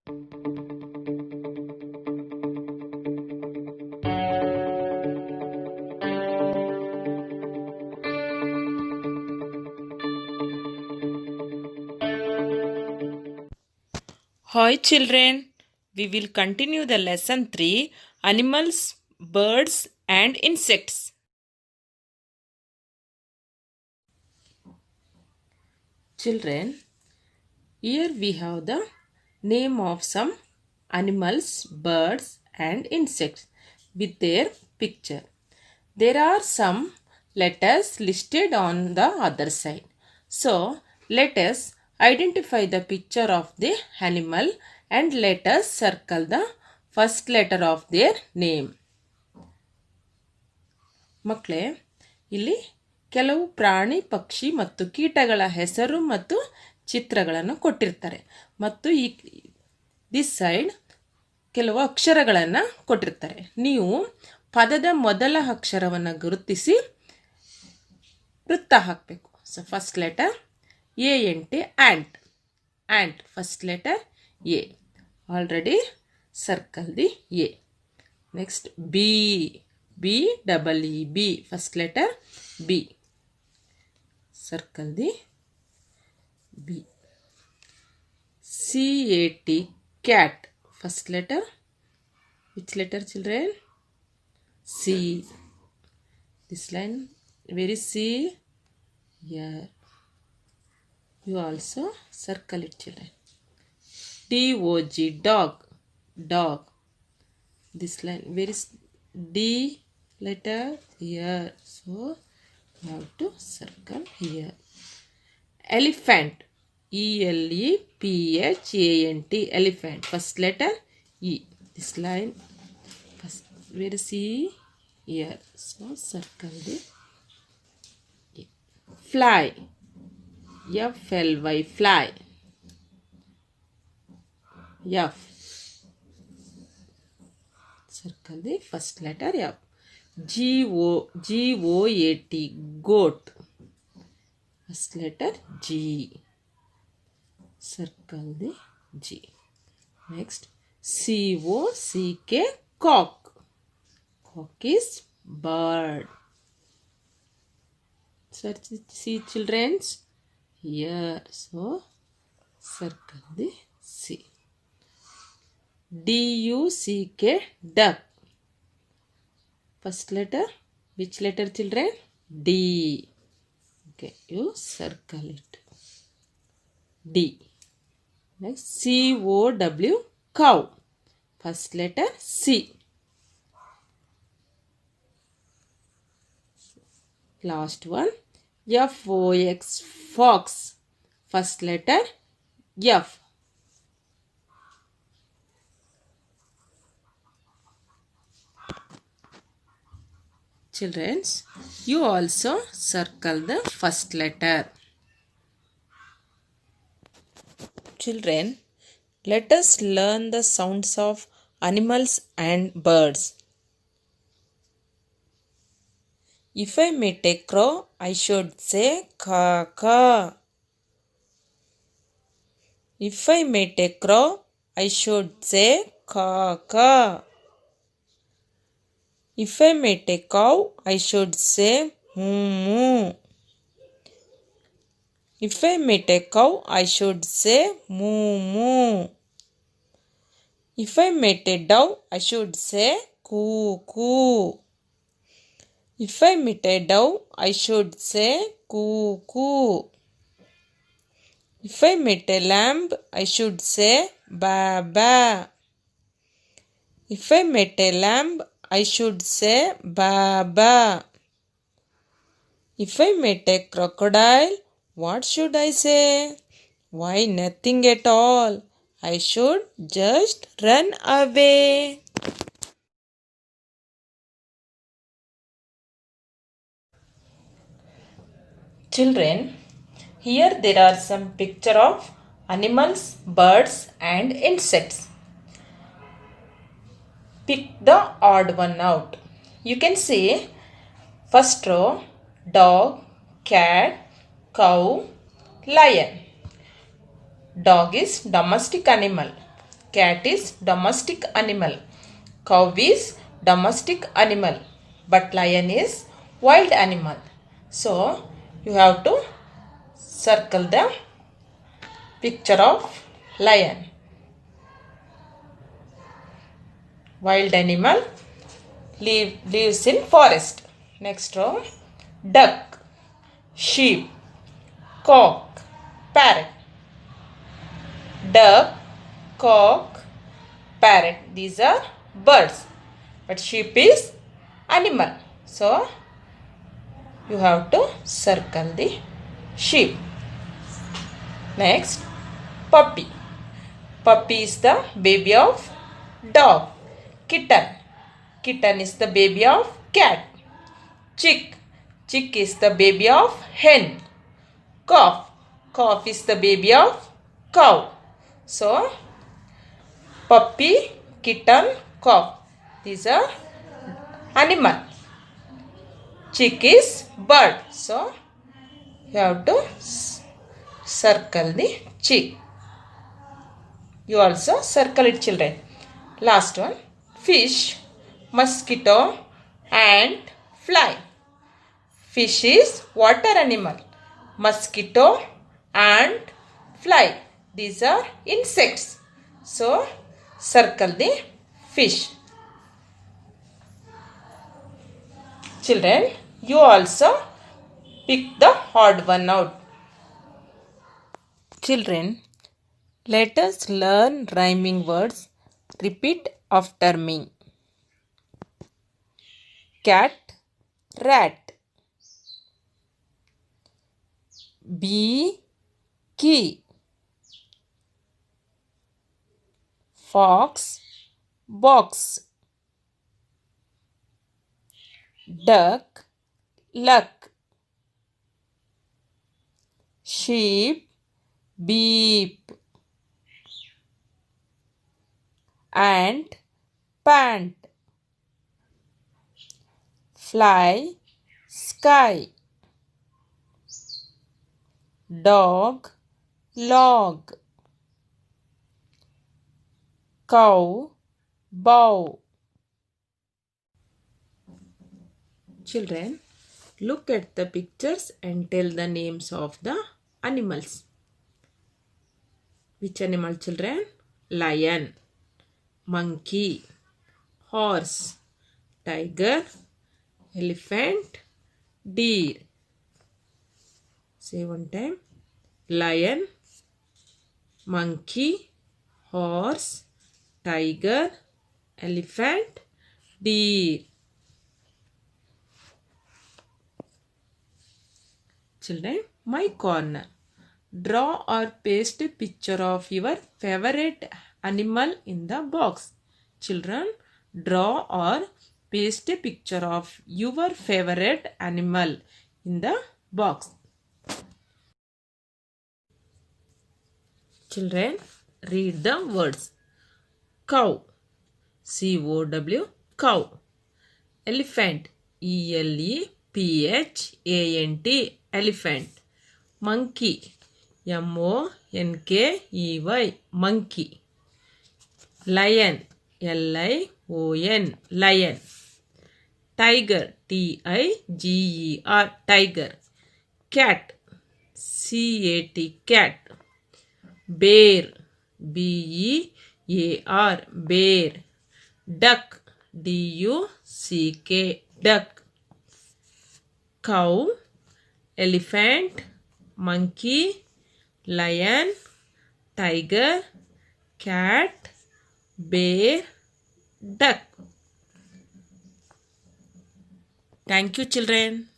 Hi children, we will continue the lesson 3, Animals, Birds and Insects. Children, here we have the name of some animals, birds and insects with their picture. There are some letters listed on the other side. So, let us identify the picture of the animal and let us circle the first letter of their name. ಮಕ್ಕಳೇ, ಇಲ್ಲಿ ಕೆಲವು ಪ್ರಾಣಿ ಪಕ್ಷಿ ಮತ್ತು ಕೀಟಗಳ ಹೆಸರು ಮತ್ತು ಚಿತ್ರಗಳನ್ನು ಕೊಟ್ಟಿರ್ತಾರೆ ಮತ್ತು ಈ ದಿಸ್ ಸೈಡ್ ಕೆಲವು ಅಕ್ಷರಗಳನ್ನು ಕೊಟ್ಟಿರ್ತಾರೆ. ನೀವು ಪದದ ಮೊದಲ ಅಕ್ಷರವನ್ನು ಗುರುತಿಸಿ ವೃತ್ತ ಹಾಕಬೇಕು. So first letter A ant. Ant first letter A. Already circle the A. Next B double E B first letter B. Circle the B. CAT cat first letter. Which letter children? C. This line where is C? Here. You also circle it children. DOG dog. This line where is D letter? Here. So you have to circle here. Elephant ELEPHANT elephant first letter E. This line first where is E? Here. So circle the E. Fly FLY fly. F. Circle the first letter F. GOAT goat. First letter G. Circle the G. Next COCK cock. Cock is bird. See children's here. So circle the C. DUCK duck. First letter. Which letter children? D. Okay, you circle it. D. Next COW cow. First letter C. Last one FOX fox. First letter F. Children, you also circle the first letter. Children, let us learn the sounds of animals and birds. If I meet a crow, I should say caw. If I meet a crow, I should say caw. If I meet a cow, I should say moo. If I meet a cow, I should say moo. If I meet a dove, I should say coo. If I meet a dove, I should say coo. If I meet a lamb, I should say ba. If I met a lamb, I should say ba. If I met a crocodile, what should I say? Why, nothing at all. I should just run away. Children, here there are some picture of animals, birds and insects. Pick the odd one out. You can see first row dog, cat, cow, lion. Dog is domestic animal. cat is domestic animal. Cow is domestic animal. But lion is wild animal. So you have to circle the picture of lion. Wild animal lives in forest. Next row, duck, sheep, cock, parrot. Duck, cock, parrot. These are birds. But sheep is animal. So you have to circle the sheep. Next, puppy. Puppy is the baby of dog. Kitten. Kitten is the baby of cat. Chick. Chick is the baby of hen. Calf. Calf is the baby of cow. So, puppy, kitten, calf. These are animal. Chick is bird. So, you have to circle the chick. You also circle it, children. Last one, fish, mosquito, ant, fly. Fish is water animal. Mosquito, ant, fly. These are insects. So, circle the fish. Children, you also pick the odd one out. Children, let us learn rhyming words. Repeat after me. Cat, rat. Bee, key. Fox, box. Duck, luck. Sheep, beep. Ant, pant. Fly, sky. Dog, log. Cow, bow. Children, look at the pictures and tell the names of the animals. Which animal, children? Lion, monkey, horse, tiger, elephant, deer. Say one time. Lion, monkey, horse, tiger, elephant, deer. Children, my corner. Draw or paste a picture of your favorite animal in the box. Children, draw or paste a picture of your favorite animal in the box. Children, read the words. Cow, C-O-W, cow. Elephant, E-L-E-P-H-A-N-T, elephant. Monkey, M-O-N-K-E-Y, monkey. Lion, L-I-O-N, lion. Tiger, T-I-G-E-R, tiger. Cat, C-A-T, cat. Bear, B-E-A-R, bear. Duck, D-U-C-K, duck. Cow, elephant, monkey, lion, tiger, cat, bear, duck. Thank you, children.